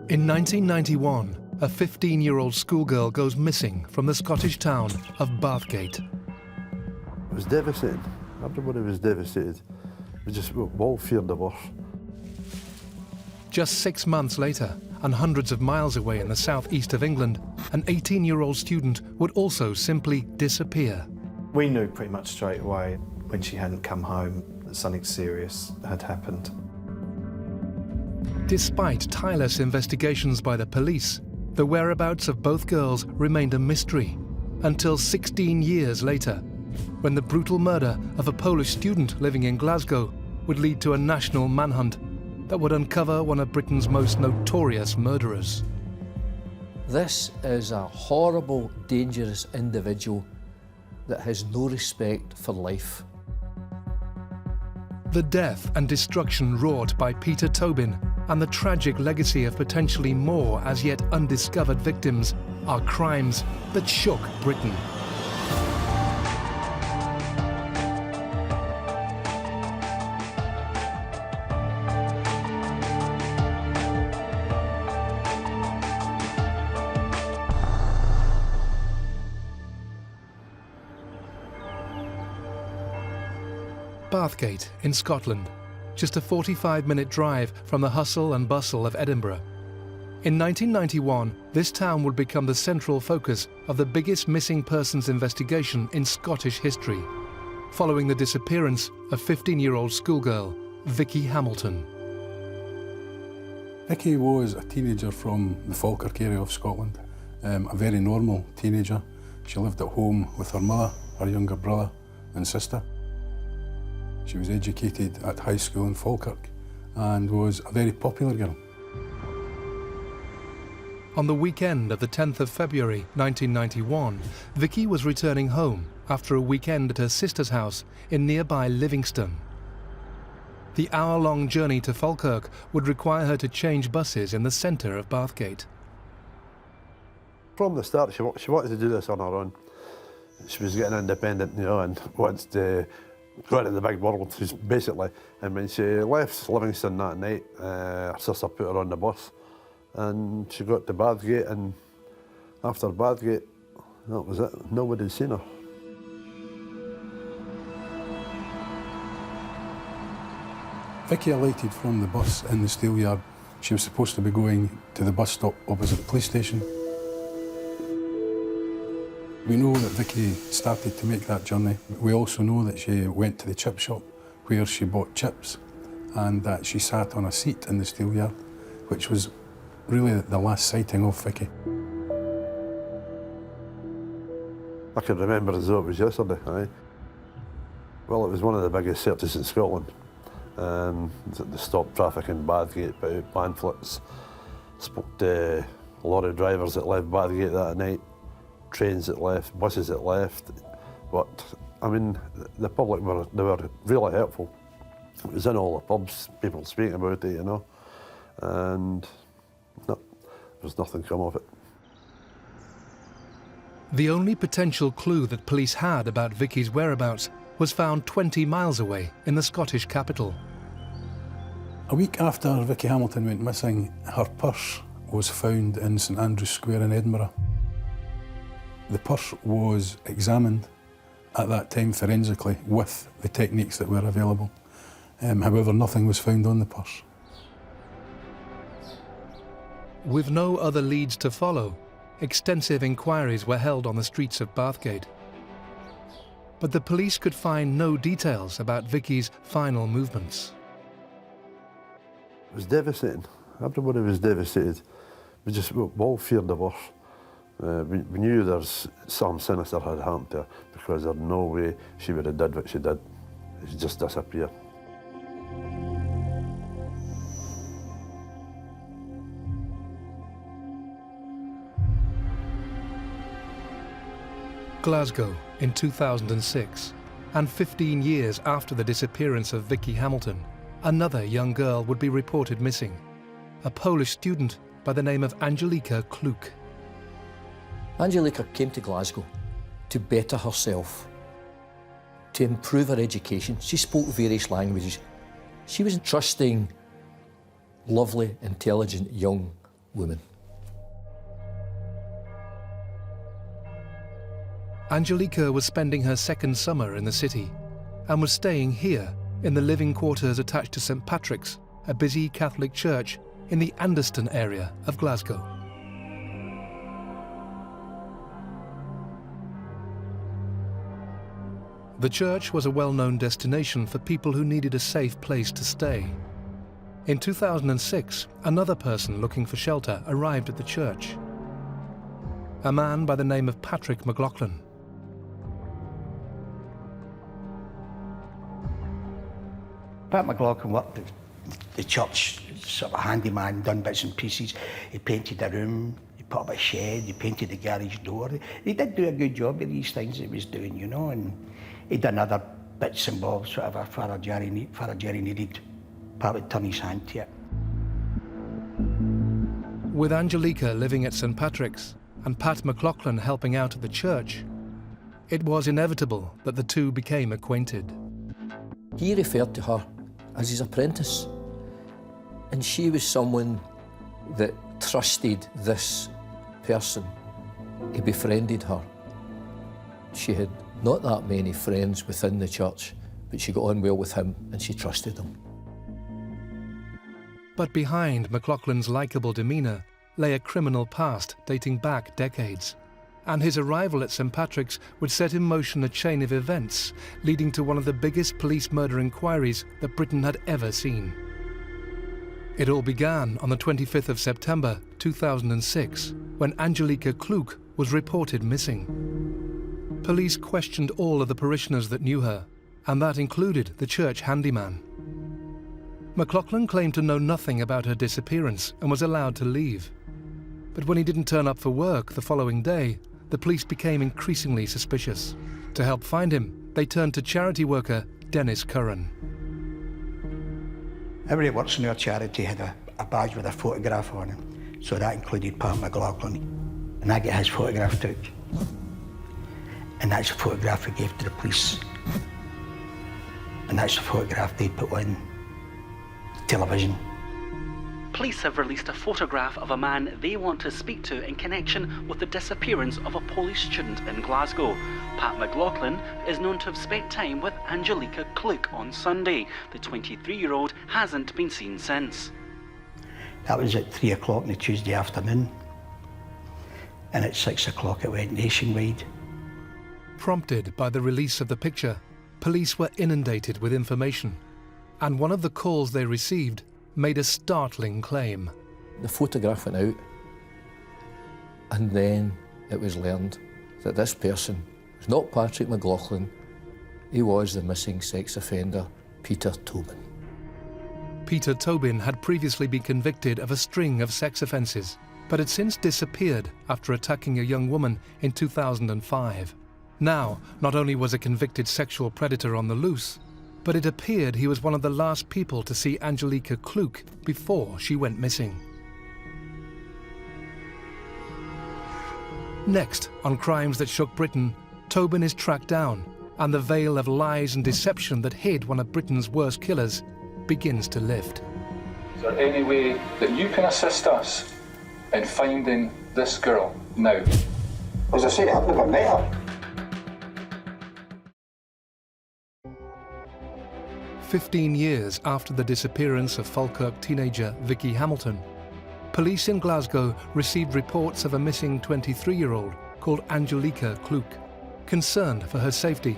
In 1991, a 15-year-old schoolgirl goes missing from the Scottish town of Bathgate. It was devastating. Everybody was devastated. We all feared the worst. Just 6 months later, and hundreds of miles away in the southeast of England, an 18-year-old student would also simply disappear. We knew pretty much straight away when she hadn't come home that something serious had happened. Despite tireless investigations by the police, the whereabouts of both girls remained a mystery until 16 years later, when the brutal murder of a Polish student living in Glasgow would lead to a national manhunt that would uncover one of Britain's most notorious murderers. This is a horrible, dangerous individual that has no respect for life. The death and destruction wrought by Peter Tobin and the tragic legacy of potentially more as yet undiscovered victims are crimes that shook Britain. Bathgate in Scotland, just a 45-minute drive from the hustle and bustle of Edinburgh. In 1991, this town would become the central focus of the biggest missing persons investigation in Scottish history, following the disappearance of 15-year-old schoolgirl Vicki Hamilton. Vicki was a teenager from the Falkirk area of Scotland, a very normal teenager. She lived at home with her mother, her younger brother and sister. She was educated at high school in Falkirk and was a very popular girl. On the weekend of the 10th of February 1991, Vicki was returning home after a weekend at her sister's house in nearby Livingston. The hour-long journey to Falkirk would require her to change buses in the centre of Bathgate. From the start, she wanted to do this on her own. She was getting independent, you know, and wanted to go into the big world, basically. And when she left Livingston that night, her sister put her on the bus and she got to Bathgate, and after Bathgate, that was it. Nobody'd seen her. Vicki alighted from the bus in the Steelyard. She was supposed to be going to the bus stop opposite the police station. We know that Vicki started to make that journey. We also know that she went to the chip shop where she bought chips and that she sat on a seat in the Steelyard, which was really the last sighting of Vicki. I can remember as though it was yesterday. Aye. Well, it was one of the biggest searches in Scotland. They stopped traffic in Bathgate, put out pamphlets, spoke to lorry drivers that left Bathgate that night, trains that left, buses that left. But, I mean, the public were really helpful. It was in all the pubs, people speaking about it, you know, and no, there was nothing come of it. The only potential clue that police had about Vicki's whereabouts was found 20 miles away in the Scottish capital. A week after Vicki Hamilton went missing, her purse was found in St Andrew's Square in Edinburgh. The purse was examined at that time forensically with the techniques that were available. However, nothing was found on the purse. With no other leads to follow, extensive inquiries were held on the streets of Bathgate. But the police could find no details about Vicki's final movements. It was devastating. Everybody was devastated. We all feared the worst. We knew there's something sinister had happened to her because there's no way she would have did what she did. She just disappeared. Glasgow in 2006, and 15 years after the disappearance of Vicki Hamilton, another young girl would be reported missing, a Polish student by the name of Angelica Kluk. Angelica came to Glasgow to better herself, to improve her education. She spoke various languages. She was a trusting, lovely, intelligent young woman. Angelica was spending her second summer in the city and was staying here in the living quarters attached to St Patrick's, a busy Catholic church in the Anderston area of Glasgow. The church was a well-known destination for people who needed a safe place to stay. In 2006, another person looking for shelter arrived at the church. A man by the name of Patrick McLaughlin. Pat McLaughlin worked at the church, sort of handyman, done bits and pieces. He painted a room, he put up a shed, he painted the garage door. He did do a good job of these things he was doing, you know, and he'd done other bits and bobs, whatever, for a Jerry needed. Pat would turn his hand to it. With Angelica living at St Patrick's and Pat McLaughlin helping out at the church, it was inevitable that the two became acquainted. He referred to her as his apprentice, and she was someone that trusted this person. He befriended her. She had not that many friends within the church, but she got on well with him and she trusted him. But behind McLaughlin's likeable demeanour lay a criminal past dating back decades, and his arrival at St Patrick's would set in motion a chain of events leading to one of the biggest police murder inquiries that Britain had ever seen. It all began on the 25th of September 2006, when Angelica Kluk was reported missing. Police questioned all of the parishioners that knew her, and that included the church handyman. McLaughlin claimed to know nothing about her disappearance and was allowed to leave. But when he didn't turn up for work the following day, the police became increasingly suspicious. To help find him, they turned to charity worker Dennis Curran. Everybody works in our charity had a badge with a photograph on it, so that included Pat McLaughlin. And I get his photograph took. And that's a photograph we gave to the police. And that's a photograph they put on television. Police have released a photograph of a man they want to speak to in connection with the disappearance of a Polish student in Glasgow. Pat McLaughlin is known to have spent time with Angelica Kluk on Sunday. The 23-year-old hasn't been seen since. That was at 3 o'clock on the Tuesday afternoon. And at 6 o'clock it went nationwide. Prompted by the release of the picture, police were inundated with information, and one of the calls they received made a startling claim. The photograph went out, and then it was learned that this person was not Patrick McLaughlin, he was the missing sex offender, Peter Tobin. Peter Tobin had previously been convicted of a string of sex offences, but had since disappeared after attacking a young woman in 2005. Now, not only was a convicted sexual predator on the loose, but it appeared he was one of the last people to see Angelica Kluk before she went missing. Next, on Crimes That Shook Britain, Tobin is tracked down, and the veil of lies and deception that hid one of Britain's worst killers begins to lift. Is there any way that you can assist us in finding this girl now? As I say, I've never met her. 15 years after the disappearance of Falkirk teenager Vicki Hamilton, police in Glasgow received reports of a missing 23-year-old called Angelica Kluk. Concerned for her safety,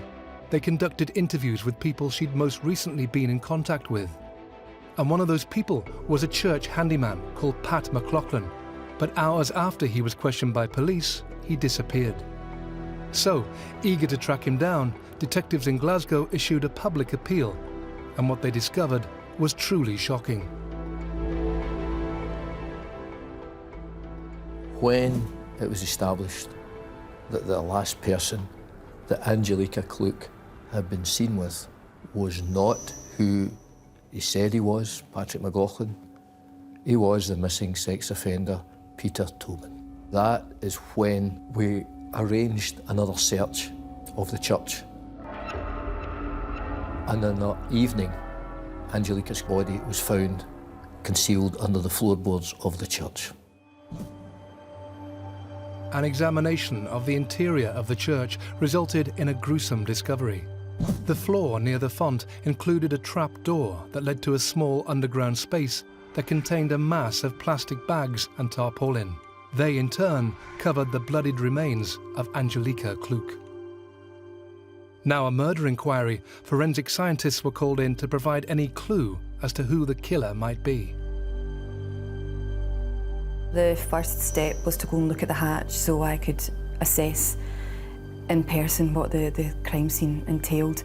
they conducted interviews with people she'd most recently been in contact with. And one of those people was a church handyman called Pat McLaughlin, but hours after he was questioned by police, he disappeared. So, eager to track him down, detectives in Glasgow issued a public appeal, and what they discovered was truly shocking. When it was established that the last person that Angelica Kluk had been seen with was not who he said he was, Patrick McLaughlin, he was the missing sex offender, Peter Tobin. That is when we arranged another search of the church. And in that evening, Angelica's body was found concealed under the floorboards of the church. An examination of the interior of the church resulted in a gruesome discovery. The floor near the font included a trap door that led to a small underground space that contained a mass of plastic bags and tarpaulin. They, in turn, covered the bloodied remains of Angelica Kluk. Now a murder inquiry, forensic scientists were called in to provide any clue as to who the killer might be. The first step was to go and look at the hatch so I could assess in person what the crime scene entailed.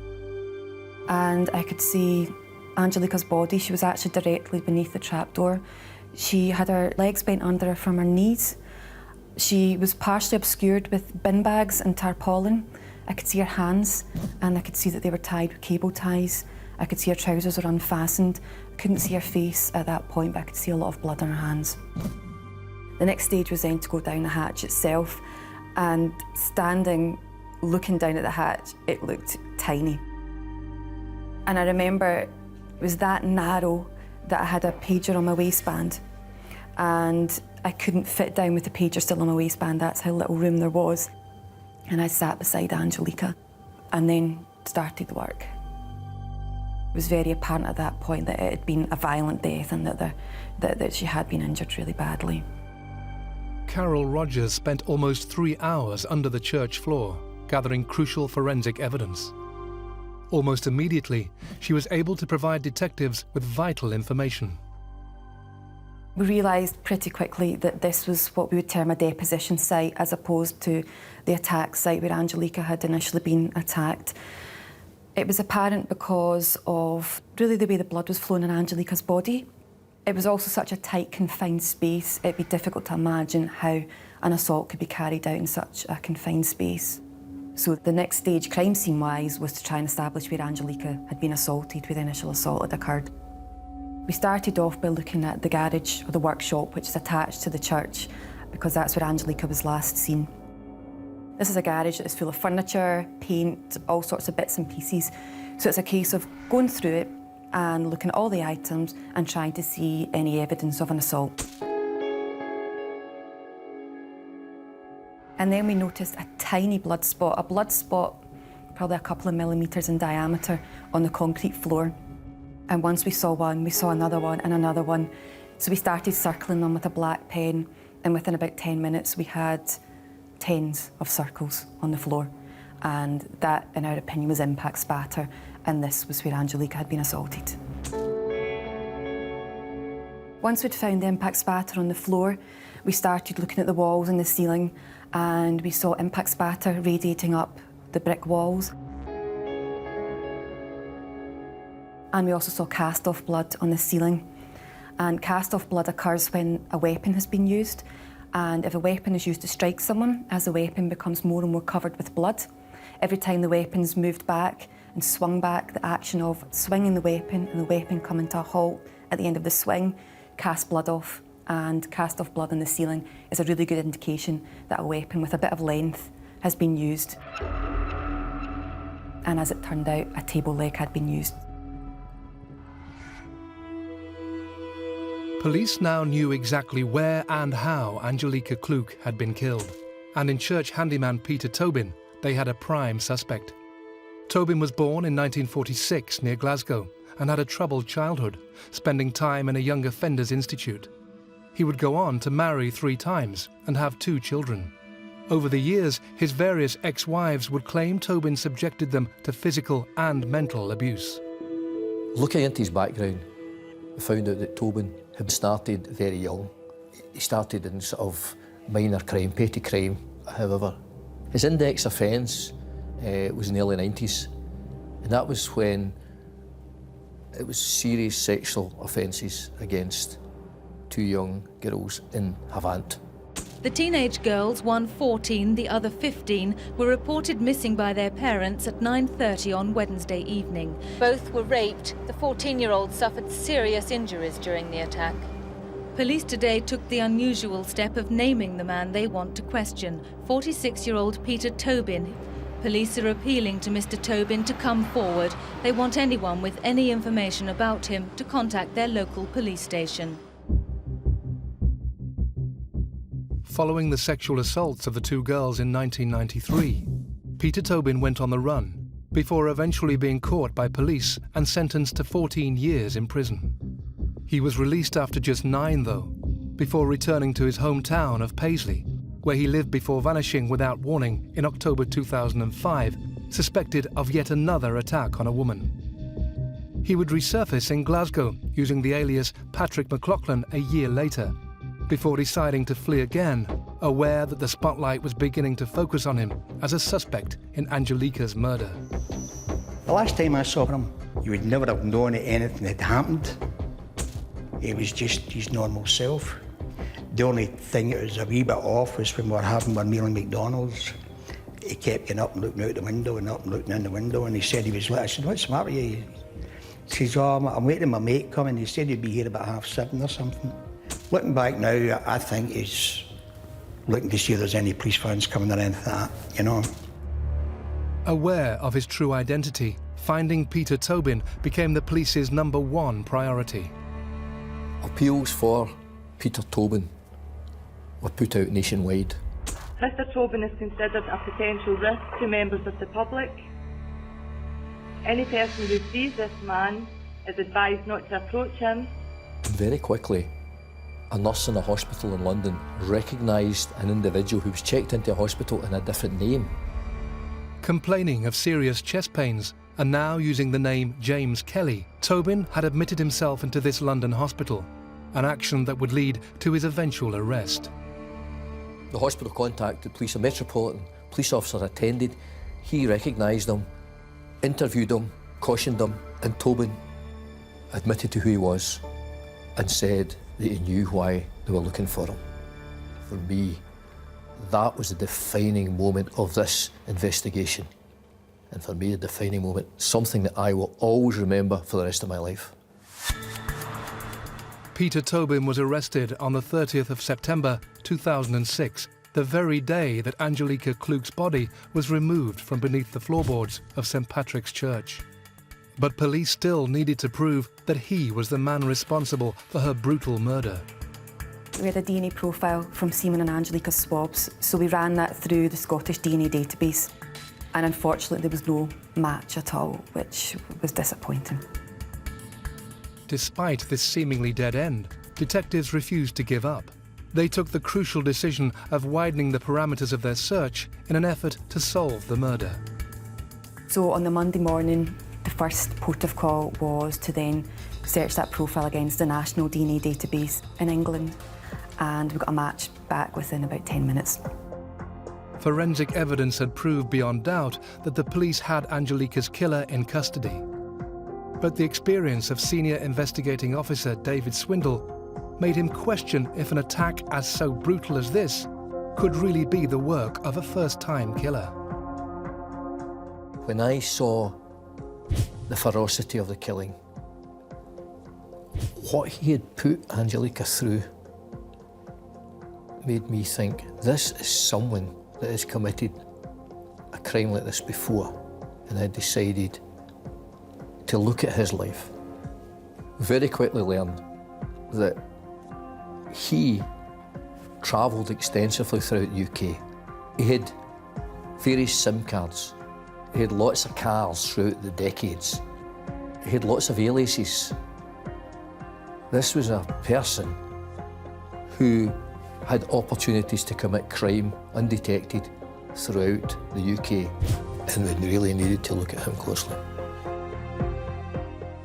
And I could see Angelica's body. She was actually directly beneath the trapdoor. She had her legs bent under her from her knees. She was partially obscured with bin bags and tarpaulin. I could see her hands, and I could see that they were tied with cable ties. I could see her trousers were unfastened. I couldn't see her face at that point, but I could see a lot of blood on her hands. The next stage was then to go down the hatch itself, and standing, looking down at the hatch, it looked tiny. And I remember it was that narrow that I had a pager on my waistband, and I couldn't fit down with the pager still on my waistband. That's how little room there was. And I sat beside Angelica and then started the work. It was very apparent at that point that it had been a violent death and that she had been injured really badly. Carol Rogers spent almost 3 hours under the church floor, gathering crucial forensic evidence. Almost immediately, she was able to provide detectives with vital information. We realised pretty quickly that this was what we would term a deposition site as opposed to the attack site where Angelica had initially been attacked. It was apparent because of really the way the blood was flowing in Angelica's body. It was also such a tight, confined space, it'd be difficult to imagine how an assault could be carried out in such a confined space. So the next stage, crime scene-wise, was to try and establish where Angelica had been assaulted, where the initial assault had occurred. We started off by looking at the garage or the workshop, which is attached to the church, because that's where Angelica was last seen. This is a garage that is full of furniture, paint, all sorts of bits and pieces. So it's a case of going through it and looking at all the items and trying to see any evidence of an assault. And then we noticed a tiny blood spot probably a couple of millimetres in diameter on the concrete floor. And once we saw one, we saw another one and another one. So we started circling them with a black pen, and within about 10 minutes we had tens of circles on the floor. And that, in our opinion, was impact spatter, and this was where Angelica had been assaulted. Once we'd found the impact spatter on the floor, we started looking at the walls and the ceiling, and we saw impact spatter radiating up the brick walls. And we also saw cast-off blood on the ceiling. And cast-off blood occurs when a weapon has been used. And if a weapon is used to strike someone, as the weapon becomes more and more covered with blood, every time the weapon's moved back and swung back, the action of swinging the weapon and the weapon coming to a halt at the end of the swing casts blood off. And cast-off blood on the ceiling is a really good indication that a weapon with a bit of length has been used. And as it turned out, a table leg had been used. Police now knew exactly where and how Angelica Kluk had been killed. And in church handyman Peter Tobin, they had a prime suspect. Tobin was born in 1946 near Glasgow and had a troubled childhood, spending time in a young offenders institute. He would go on to marry 3 times and have 2 children. Over the years, his various ex-wives would claim Tobin subjected them to physical and mental abuse. Looking into his background, we found out that Tobin had started very young. He started in sort of minor crime, petty crime. However, his index offence was in the early 90s, and that was when it was serious sexual offences against 2 young girls in Havant. The teenage girls, one 14, the other 15, were reported missing by their parents at 9:30 on Wednesday evening. Both were raped. The 14-year-old suffered serious injuries during the attack. Police today took the unusual step of naming the man they want to question, 46-year-old Peter Tobin. Police are appealing to Mr. Tobin to come forward. They want anyone with any information about him to contact their local police station. Following the sexual assaults of the two girls in 1993, Peter Tobin went on the run before eventually being caught by police and sentenced to 14 years in prison. He was released after just 9, though, before returning to his hometown of Paisley, where he lived before vanishing without warning in October 2005, suspected of yet another attack on a woman. He would resurface in Glasgow using the alias Patrick McLaughlin a year later, before deciding to flee again, aware that the spotlight was beginning to focus on him as a suspect in Angelica's murder. The last time I saw him, you would never have known that anything had happened. He was just his normal self. The only thing that was a wee bit off was when we were having our meal in McDonald's. He kept getting up and looking out the window and up and looking in the window, and he said he was late. I said, "What's the matter with you?" He says, "Oh, I'm waiting for my mate coming. He said he'd be here about 7:30 or something." Looking back now, I think he's looking to see if there's any police vans coming or anything like that, you know. Aware of his true identity, finding Peter Tobin became the police's #1 priority. Appeals for Peter Tobin were put out nationwide. Mr. Tobin is considered a potential risk to members of the public. Any person who sees this man is advised not to approach him. Very quickly, a nurse in a hospital in London recognised an individual who was checked into a hospital in a different name. Complaining of serious chest pains and now using the name James Kelly, Tobin had admitted himself into this London hospital, an action that would lead to his eventual arrest. The hospital contacted police. A Metropolitan police officer attended. He recognised him, interviewed him, cautioned him, and Tobin admitted to who he was and said that he knew why they were looking for him. For me, that was the defining moment of this investigation. And for me, the defining moment, something that I will always remember for the rest of my life. Peter Tobin was arrested on the 30th of September 2006, the very day that Angelica Kluk's body was removed from beneath the floorboards of St. Patrick's Church. But police still needed to prove that he was the man responsible for her brutal murder. We had a DNA profile from semen and Angelica's swabs, so we ran that through the Scottish DNA database. And unfortunately, there was no match at all, which was disappointing. Despite this seemingly dead end, detectives refused to give up. They took the crucial decision of widening the parameters of their search in an effort to solve the murder. So on the Monday morning, the first port of call was to then search that profile against the national DNA database in England, and we got a match back within about 10 minutes. Forensic evidence had proved beyond doubt that the police had Angelica's killer in custody. But the experience of senior investigating officer David Swindle made him question if an attack as so brutal as this could really be the work of a first-time killer. When I saw the ferocity of the killing, what he had put Angelica through made me think, this is someone that has committed a crime like this before, and I decided to look at his life. Very quickly learned that he travelled extensively throughout the UK. He had various SIM cards. He had lots of cars throughout the decades. He had lots of aliases. This was a person who had opportunities to commit crime undetected throughout the UK, and we really needed to look at him closely.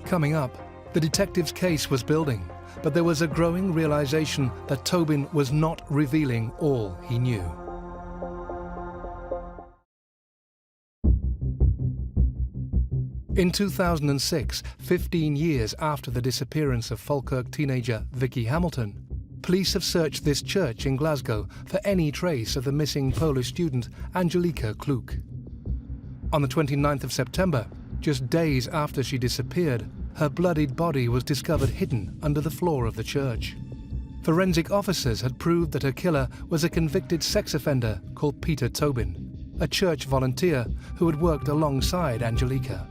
Coming up, the detective's case was building, but there was a growing realization that Tobin was not revealing all he knew. In 2006, 15 years after the disappearance of Falkirk teenager Vicki Hamilton, police have searched this church in Glasgow for any trace of the missing Polish student Angelica Kluk. On the 29th of September, just days after she disappeared, her bloodied body was discovered hidden under the floor of the church. Forensic officers had proved that her killer was a convicted sex offender called Peter Tobin, a church volunteer who had worked alongside Angelica.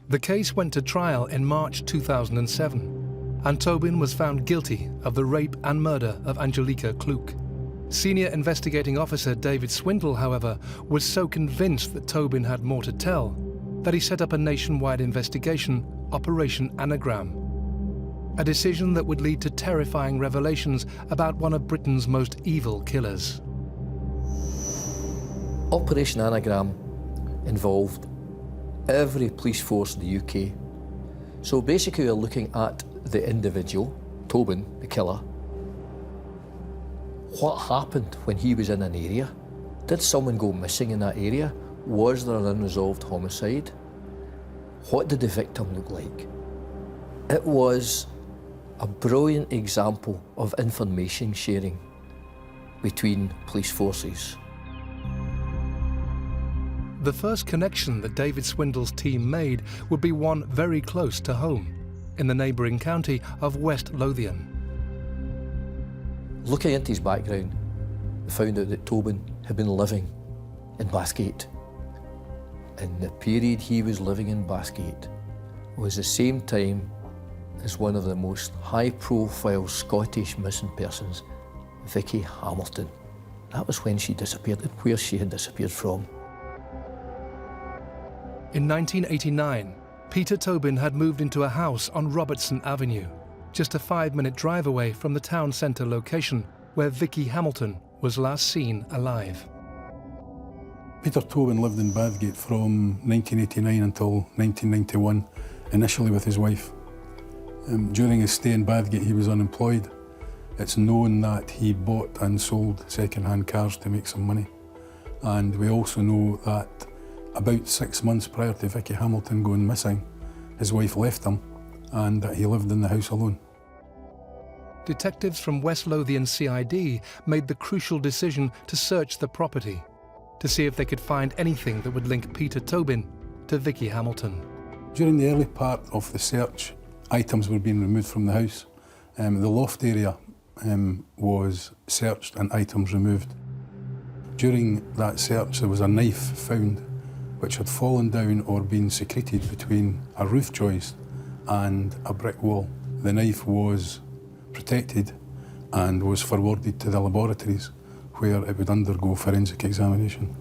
The case went to trial in March 2007, and Tobin was found guilty of the rape and murder of Angelica Kluk. Senior investigating officer David Swindle, however, was so convinced that Tobin had more to tell that he set up a nationwide investigation, Operation Anagram. A decision that would lead to terrifying revelations about one of Britain's most evil killers. Operation Anagram involved every police force in the UK. So basically we're looking at the individual, Tobin, the killer. What happened when he was in an area? Did someone go missing in that area? Was there an unresolved homicide? What did the victim look like? It was a brilliant example of information sharing between police forces. The first connection that David Swindle's team made would be one very close to home, in the neighbouring county of West Lothian. Looking into his background, we found out that Tobin had been living in Bathgate. And the period he was living in Bathgate was the same time as one of the most high-profile Scottish missing persons, Vicki Hamilton. That was when she disappeared and where she had disappeared from. In 1989, Peter Tobin had moved into a house on Robertson Avenue, just a 5-minute drive away from the town centre location where Vicki Hamilton was last seen alive. Peter Tobin lived in Bathgate from 1989 until 1991, initially with his wife. During his stay in Bathgate, he was unemployed. It's known that he bought and sold second-hand cars to make some money. And we also know that about 6 months prior to Vicki Hamilton going missing, his wife left him and that he lived in the house alone. Detectives from West Lothian CID made the crucial decision to search the property to see if they could find anything that would link Peter Tobin to Vicki Hamilton. During the early part of the search, items were being removed from the house. The loft area was searched and items removed. During that search, there was a knife found which had fallen down or been secreted between a roof joist and a brick wall. The knife was protected and was forwarded to the laboratories where it would undergo forensic examination.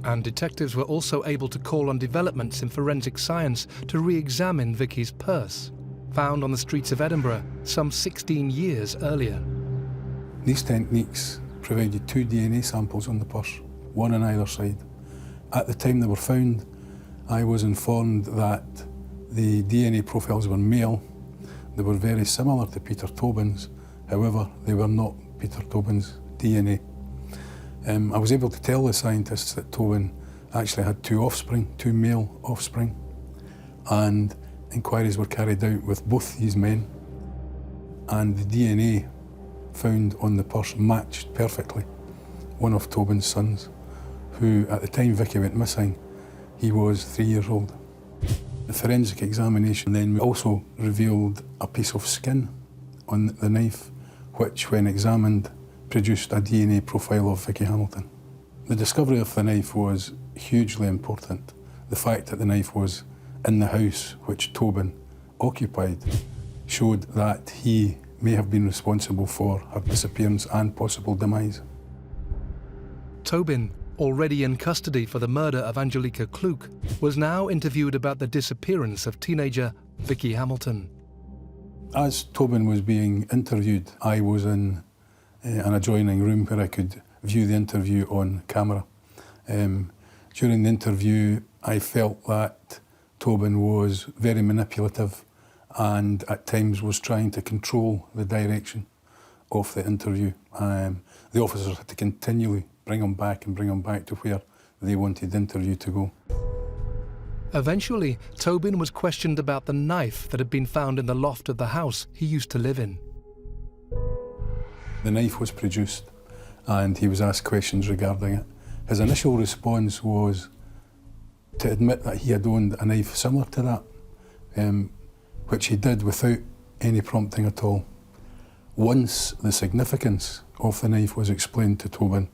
And detectives were also able to call on developments in forensic science to re-examine Vicki's purse, found on the streets of Edinburgh some 16 years earlier. These techniques provided 2 DNA samples on the purse, one on either side. At the time they were found, I was informed that the DNA profiles were male. They were very similar to Peter Tobin's, however, they were not Peter Tobin's DNA. I was able to tell the scientists that Tobin actually had 2 offspring, 2 male offspring, and inquiries were carried out with both these men, and the DNA found on the purse matched perfectly one of Tobin's sons, who at the time Vicki went missing, he was 3 years old. The forensic examination then also revealed a piece of skin on the knife, which when examined produced a DNA profile of Vicki Hamilton. The discovery of the knife was hugely important. The fact that the knife was in the house which Tobin occupied showed that he may have been responsible for her disappearance and possible demise. Tobin, already in custody for the murder of Angelica Kluk, was now interviewed about the disappearance of teenager Vicki Hamilton. As Tobin was being interviewed, I was in an adjoining room where I could view the interview on camera. During the interview, I felt that Tobin was very manipulative and at times was trying to control the direction of the interview. The officers had to continually bring him back to where they wanted the interview to go. Eventually, Tobin was questioned about the knife that had been found in the loft of the house he used to live in. The knife was produced and he was asked questions regarding it. His initial response was to admit that he had owned a knife similar to that, which he did without any prompting at all. Once the significance of the knife was explained to Tobin,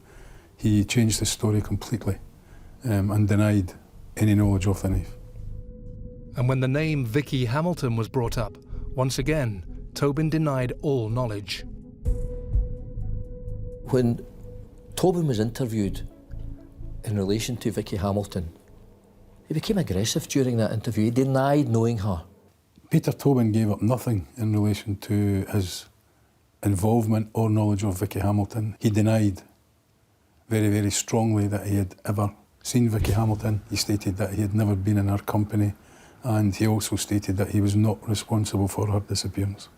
he changed his story completely and denied any knowledge of the knife. And when the name Vicki Hamilton was brought up, once again, Tobin denied all knowledge. When Tobin was interviewed in relation to Vicki Hamilton, he became aggressive during that interview. He denied knowing her. Peter Tobin gave up nothing in relation to his involvement or knowledge of Vicki Hamilton. He denied very, very strongly that he had ever seen Vicki Hamilton. He stated that he had never been in her company, and he also stated that he was not responsible for her disappearance.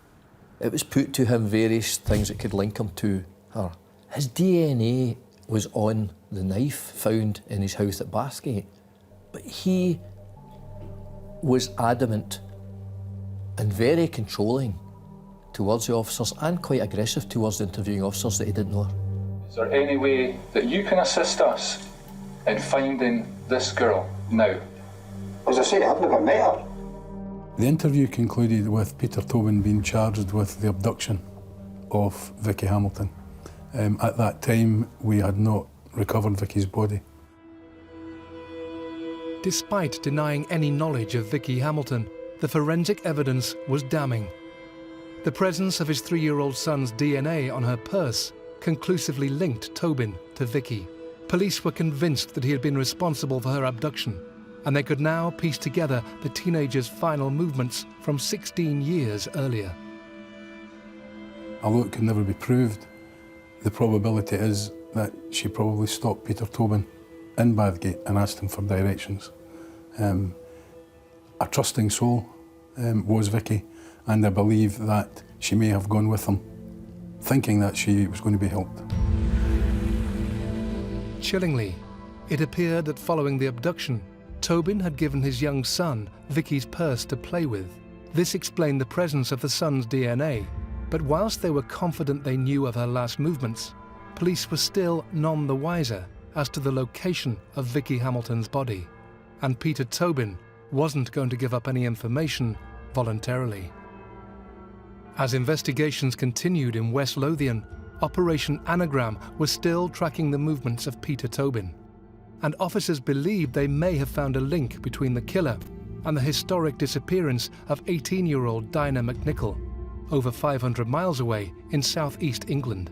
It was put to him various things that could link him to her. His DNA was on the knife found in his house at Bathgate, but he was adamant and very controlling towards the officers and quite aggressive towards the interviewing officers that he didn't know her. Is there any way that you can assist us in finding this girl now? As I say, I've never met her. The interview concluded with Peter Tobin being charged with the abduction of Vicki Hamilton. At that time, we had not recovered Vicki's body. Despite denying any knowledge of Vicki Hamilton, the forensic evidence was damning. The presence of his 3-year-old son's DNA on her purse conclusively linked Tobin to Vicki. Police were convinced that he had been responsible for her abduction, and they could now piece together the teenager's final movements from 16 years earlier. Although it could never be proved, the probability is that she probably stopped Peter Tobin in Bathgate and asked him for directions. A trusting soul was Vicki, and I believe that she may have gone with him, thinking that she was going to be helped. Chillingly, it appeared that following the abduction, Tobin had given his young son Vicki's purse to play with. This explained the presence of the son's DNA, but whilst they were confident they knew of her last movements, police were still none the wiser as to the location of Vicki Hamilton's body, and Peter Tobin wasn't going to give up any information voluntarily. As investigations continued in West Lothian, Operation Anagram was still tracking the movements of Peter Tobin, and officers believed they may have found a link between the killer and the historic disappearance of 18-year-old Dina McNicol, over 500 miles away in southeast England.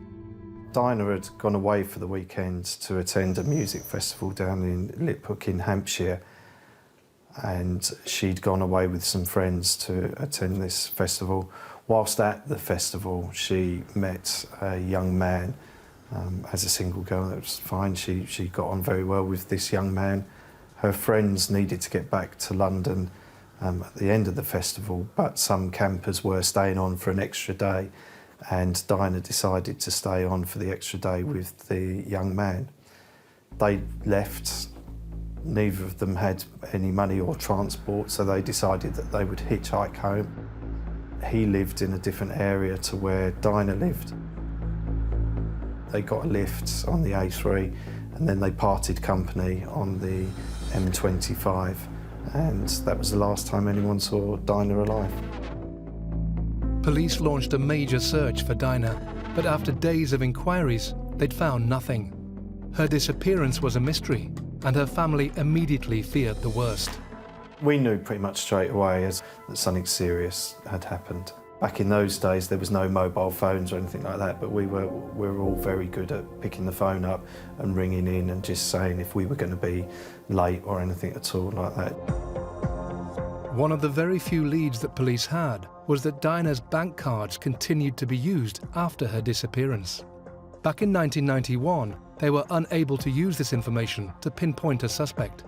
Dina had gone away for the weekend to attend a music festival down in Liphook in Hampshire, and she'd gone away with some friends to attend this festival. Whilst at the festival, she met a young man. As a single girl, that was fine. She got on very well with this young man. Her friends needed to get back to London at the end of the festival, but some campers were staying on for an extra day, and Dina decided to stay on for the extra day with the young man. They left. Neither of them had any money or transport, so they decided that they would hitchhike home. He lived in a different area to where Dina lived. They got a lift on the A3, and then they parted company on the M25, and that was the last time anyone saw Dina alive. Police launched a major search for Dina, but after days of inquiries, they'd found nothing. Her disappearance was a mystery, and her family immediately feared the worst. We knew pretty much straight away that something serious had happened. Back in those days, there was no mobile phones or anything like that, but we were all very good at picking the phone up and ringing in and just saying if we were going to be late or anything at all like that. One of the very few leads that police had was that Dina's bank cards continued to be used after her disappearance. Back in 1991, they were unable to use this information to pinpoint a suspect.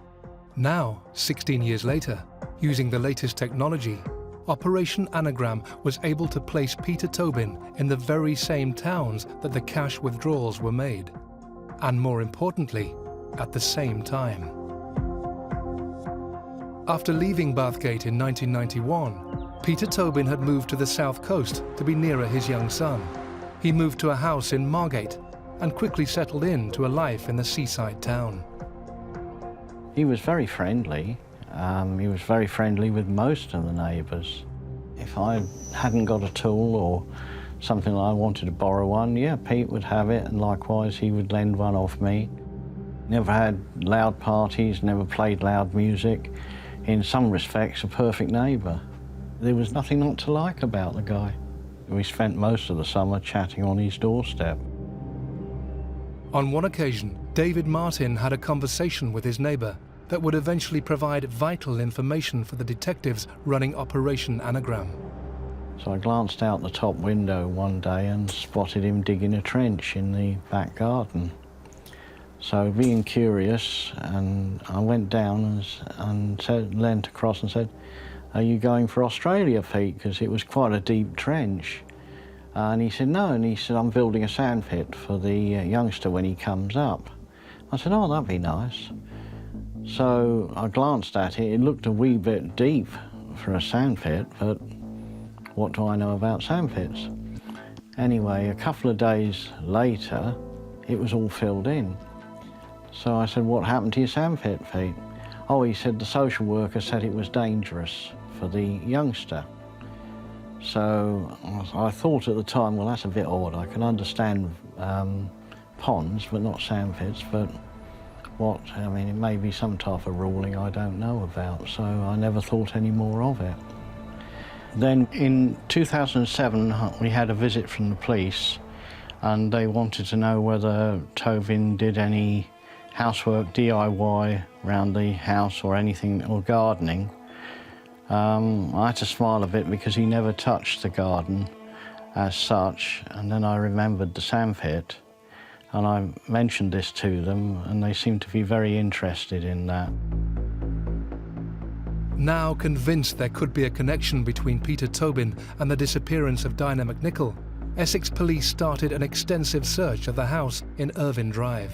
Now, 16 years later, using the latest technology, Operation Anagram was able to place Peter Tobin in the very same towns that the cash withdrawals were made. And more importantly, at the same time. After leaving Bathgate in 1991, Peter Tobin had moved to the south coast to be nearer his young son. He moved to a house in Margate and quickly settled into a life in the seaside town. He was very friendly. He was very friendly with most of the neighbours. If I hadn't got a tool or something I wanted to borrow one, yeah, Pete would have it, and likewise he would lend one off me. Never had loud parties, never played loud music. In some respects, a perfect neighbour. There was nothing not to like about the guy. We spent most of the summer chatting on his doorstep. On one occasion, David Martin had a conversation with his neighbour that would eventually provide vital information for the detectives running Operation Anagram. So I glanced out the top window one day and spotted him digging a trench in the back garden. So being curious, and I went down and leant across and said, "Are you going for Australia, Pete?" Because it was quite a deep trench. And he said, "No," and he said, "I'm building a sandpit for the youngster when he comes up." I said, "Oh, that'd be nice." So I glanced at it. It looked a wee bit deep for a sandpit, but what do I know about sandpits? Anyway, a couple of days later, it was all filled in. So I said, "What happened to your sandpit, Pete?" Oh, he said the social worker said it was dangerous for the youngster. So I thought at the time, well, that's a bit odd. I can understand ponds, but not sandpits, but I mean, it may be some type of ruling I don't know about, so I never thought any more of it. Then in 2007, we had a visit from the police, and they wanted to know whether Tobin did any housework, DIY, around the house or anything, or gardening. I had to smile a bit because he never touched the garden as such, and then I remembered the sandpit, and I mentioned this to them, and they seemed to be very interested in that. Now convinced there could be a connection between Peter Tobin and the disappearance of Dina McNicol, Essex police started an extensive search of the house in Irvine Drive.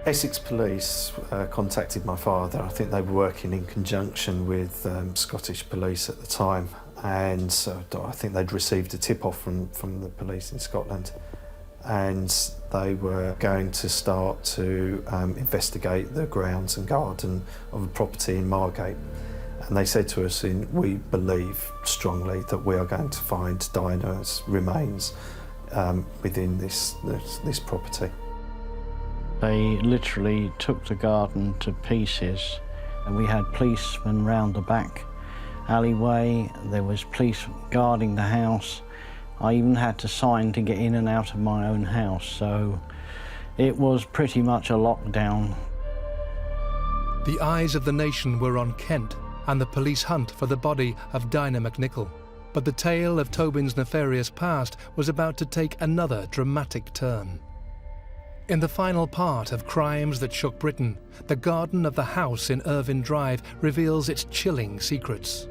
Essex Police contacted my father. I think they were working in conjunction with Scottish Police at the time, and so I think they'd received a tip-off from the police in Scotland, and they were going to start to investigate the grounds and garden of a property in Margate. And they said to us, we believe strongly that we are going to find Dina's remains within this property. They literally took the garden to pieces, and we had policemen round the back alleyway. There was police guarding the house. I even had to sign to get in and out of my own house, so it was pretty much a lockdown. The eyes of the nation were on Kent and the police hunt for the body of Dina McNicol. But the tale of Tobin's nefarious past was about to take another dramatic turn. In the final part of Crimes That Shook Britain, the garden of the house in Irvine Drive reveals its chilling secrets.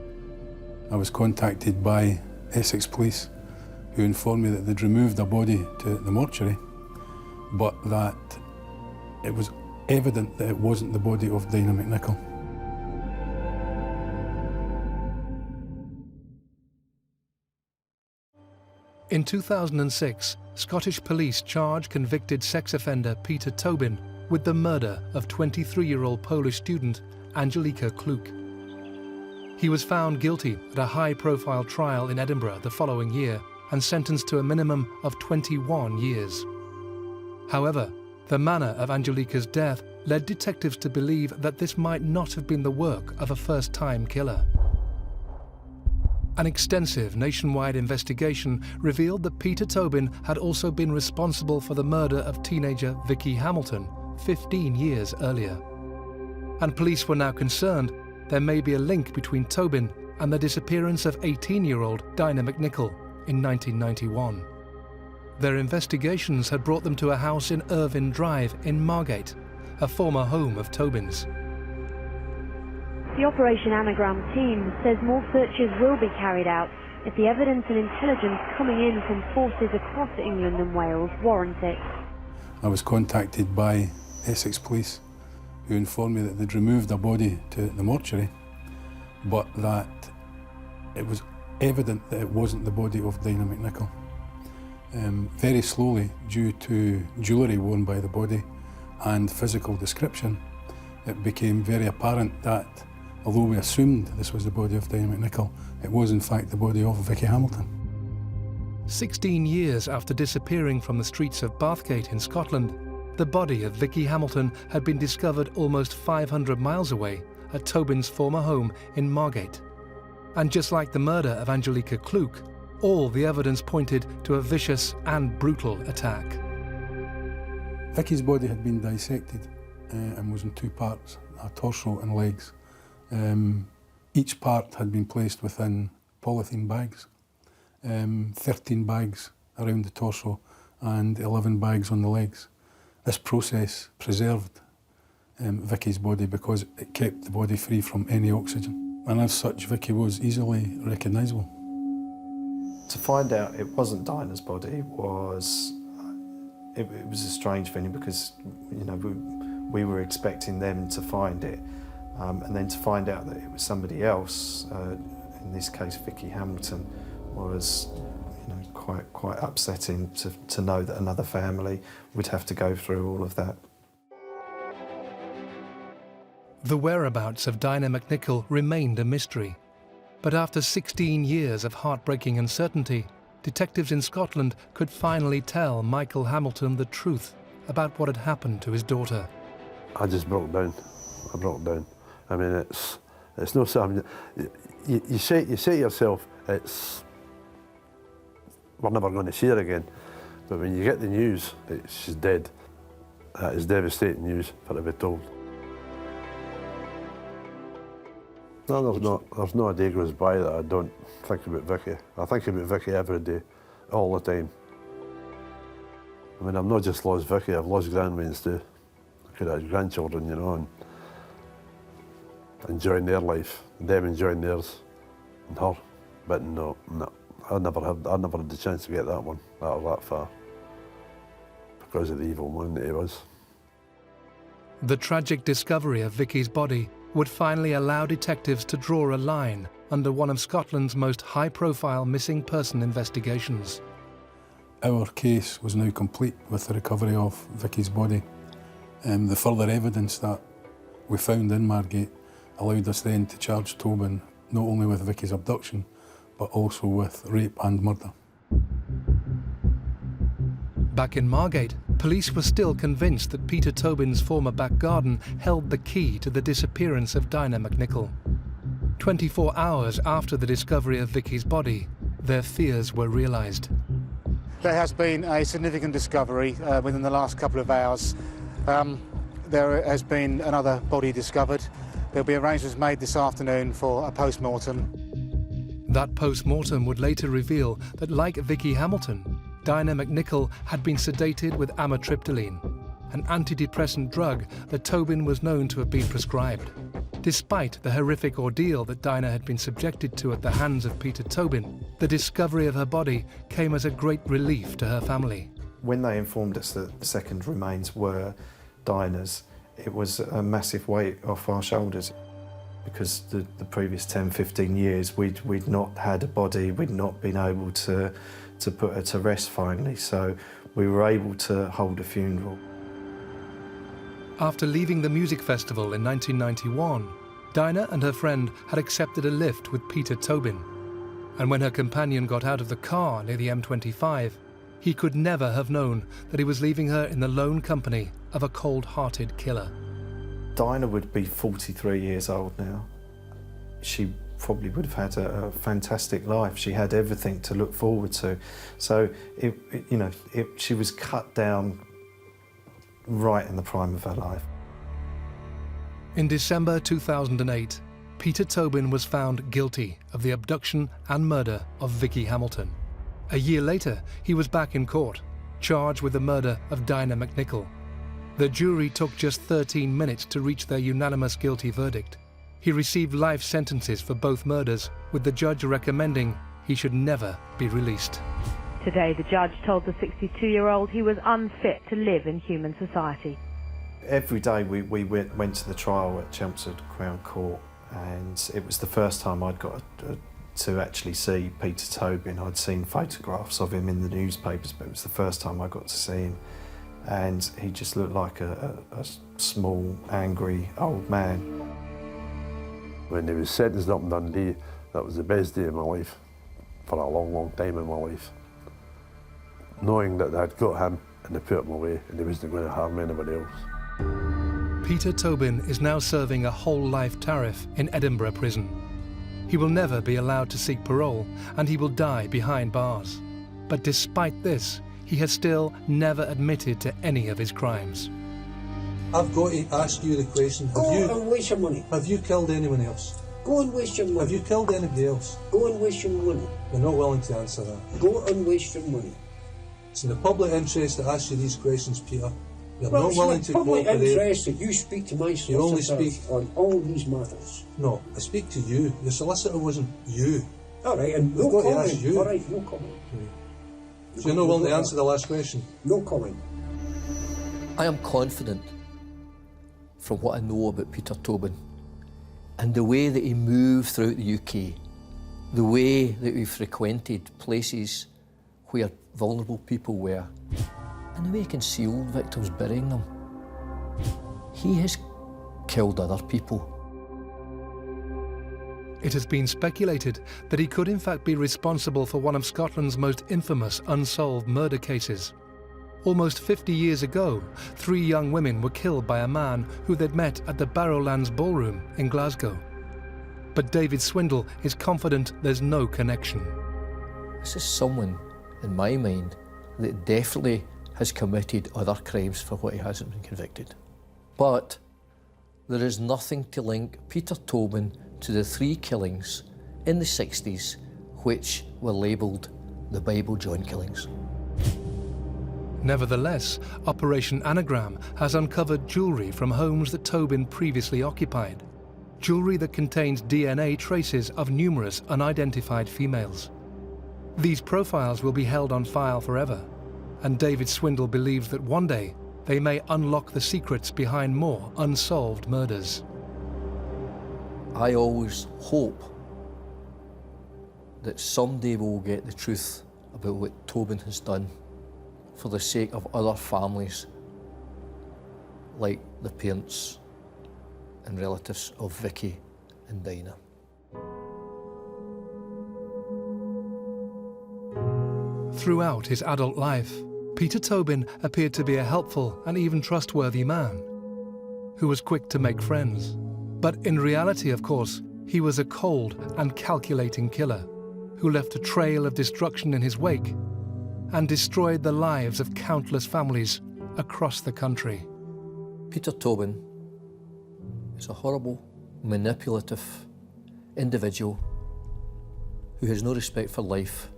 I was contacted by Essex Police, who informed me that they'd removed a body to the mortuary, but that it was evident that it wasn't the body of Dina McNicol. In 2006, Scottish police charged convicted sex offender Peter Tobin with the murder of 23-year-old Polish student Angelica Kluk. He was found guilty at a high-profile trial in Edinburgh the following year and sentenced to a minimum of 21 years. However, the manner of Angelica's death led detectives to believe that this might not have been the work of a first-time killer. An extensive nationwide investigation revealed that Peter Tobin had also been responsible for the murder of teenager Vicki Hamilton 15 years earlier. And police were now concerned there may be a link between Tobin and the disappearance of 18-year-old Dina McNicol in 1991. Their investigations had brought them to a house in Irvine Drive in Margate, a former home of Tobin's. The Operation Anagram team says more searches will be carried out if the evidence and intelligence coming in from forces across England and Wales warrant it. I was contacted by Essex Police, who informed me that they'd removed a body to the mortuary, but that it was evident that it wasn't the body of Dina McNicol. Very slowly, due to jewellery worn by the body and physical description, it became very apparent that although we assumed this was the body of Dina McNicol, it was in fact the body of Vicki Hamilton. 16 years after disappearing from the streets of Bathgate in Scotland, the body of Vicki Hamilton had been discovered almost 500 miles away at Tobin's former home in Margate. And just like the murder of Angelica Kluk, all the evidence pointed to a vicious and brutal attack. Vicky's body had been dissected and was in two parts, a torso and legs. Each part had been placed within polythene bags, 13 bags around the torso and 11 bags on the legs. This process preserved Vicky's body because it kept the body free from any oxygen. And as such, Vicky was easily recognisable. To find out it wasn't Dina's body was a strange feeling because, you know, we were expecting them to find it, and then to find out that it was somebody else, in this case Vicki Hamilton, was, you know, quite upsetting to know that another family would have to go through all of that. The whereabouts of Dina McNicol remained a mystery. But after 16 years of heartbreaking uncertainty, detectives in Scotland could finally tell Michael Hamilton the truth about what had happened to his daughter. I just broke down. I broke down. I mean, it's no something. You say to yourself, we're never going to see her again. But when you get the news that she's dead, that is devastating news for to be told. No, there's no a day goes by that I don't think about Vicky. I think about Vicky every day, all the time. I mean, I've not just lost Vicky, I've lost grandmates too. I could have grandchildren, you know, and enjoying their life, them enjoying theirs, and her. But no, I never had the chance to get that one out of that far because of the evil man that he was. The tragic discovery of Vicky's body would finally allow detectives to draw a line under one of Scotland's most high-profile missing person investigations. Our case was now complete with the recovery of Vicky's body. The further evidence that we found in Margate allowed us then to charge Tobin not only with Vicky's abduction, but also with rape and murder. Back in Margate, police were still convinced that Peter Tobin's former back garden held the key to the disappearance of Dina McNicol. 24 hours after the discovery of Vicky's body, their fears were realised. There has been a significant discovery within the last couple of hours. There has been another body discovered. There'll be arrangements made this afternoon for a post-mortem. That post-mortem would later reveal that, like Vicki Hamilton, Dina McNicol had been sedated with amitriptyline, an antidepressant drug that Tobin was known to have been prescribed. Despite the horrific ordeal that Dina had been subjected to at the hands of Peter Tobin, the discovery of her body came as a great relief to her family. When they informed us that the second remains were Dina's, it was a massive weight off our shoulders because the previous 10, 15 years we'd not had a body, we'd not been able to put her to rest finally, so we were able to hold a funeral. After leaving the music festival in 1991, Dina and her friend had accepted a lift with Peter Tobin. And when her companion got out of the car near the M25, he could never have known that he was leaving her in the lone company of a cold-hearted killer. Dina would be 43 years old now. She probably would have had a fantastic life. She had everything to look forward to. So, she was cut down right in the prime of her life. In December 2008, Peter Tobin was found guilty of the abduction and murder of Vicki Hamilton. A year later, he was back in court, charged with the murder of Dina McNicol. The jury took just 13 minutes to reach their unanimous guilty verdict. He received life sentences for both murders, with the judge recommending he should never be released. Today, the judge told the 62-year-old he was unfit to live in human society. Every day we went to the trial at Chelmsford Crown Court, and it was the first time I'd got to actually see Peter Tobin. I'd seen photographs of him in the newspapers, but it was the first time I got to see him. And he just looked like a small, angry old man. When he was sentenced up in Dundee, that was the best day of my life, for a long, long time in my life. Knowing that they'd got him and they put him away and he wasn't going to harm anybody else. Peter Tobin is now serving a whole life tariff in Edinburgh prison. He will never be allowed to seek parole and he will die behind bars. But despite this, he has still never admitted to any of his crimes. I've got to ask you the question. Go and waste your money. Have you killed anyone else? Go and waste your money. Have you killed anybody else? Go and waste your money. You're not willing to answer that. Go and waste your money. It's in the public interest to ask you these questions, Peter. You're Well, not willing to public cooperate. interest that you speak to my solicitor You only speak on all these matters. No, I speak to you. Your solicitor wasn't you. All right, and We've no got to comment. ask you. All right, no comment. So you're not willing to answer the last question? No comment. I am confident, from what I know about Peter Tobin, and the way that he moved throughout the UK, the way that he frequented places where vulnerable people were, and the way he concealed victims, burying them. He has killed other people. It has been speculated that he could in fact be responsible for one of Scotland's most infamous unsolved murder cases. Almost 50 years ago, 3 young women were killed by a man who they'd met at the Barrowlands Ballroom in Glasgow. But David Swindle is confident there's no connection. This is someone, in my mind, that definitely has committed other crimes for what he hasn't been convicted. But there is nothing to link Peter Tobin to the 3 killings in the 60s which were labelled the Bible John killings. Nevertheless, Operation Anagram has uncovered jewellery from homes that Tobin previously occupied. Jewellery that contains DNA traces of numerous unidentified females. These profiles will be held on file forever, and David Swindle believes that one day they may unlock the secrets behind more unsolved murders. I always hope that someday we'll get the truth about what Tobin has done for the sake of other families like the parents and relatives of Vicki and Dina. Throughout his adult life, Peter Tobin appeared to be a helpful and even trustworthy man, who was quick to make friends. But in reality, of course, he was a cold and calculating killer who left a trail of destruction in his wake and destroyed the lives of countless families across the country. Peter Tobin is a horrible, manipulative individual who has no respect for life,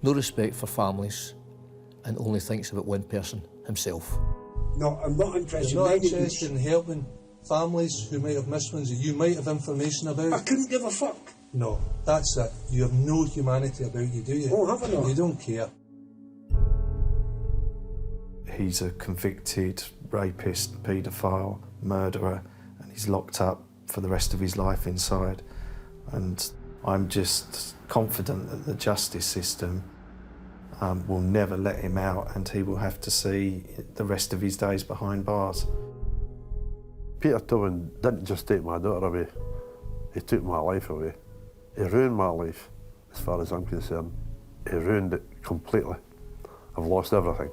no respect for families, and only thinks about one person, himself. No, I'm not interested. You're not interested in helping families who might have missed ones that you might have information about? I couldn't give a fuck. No, that's it. You have no humanity about you, do you? Oh, have I not? You don't care. He's a convicted rapist, paedophile, murderer, and he's locked up for the rest of his life inside. And I'm just confident that the justice system will never let him out, and he will have to see the rest of his days behind bars. Peter Tobin didn't just take my daughter away, he took my life away. He ruined my life, as far as I'm concerned. He ruined it completely. I've lost everything.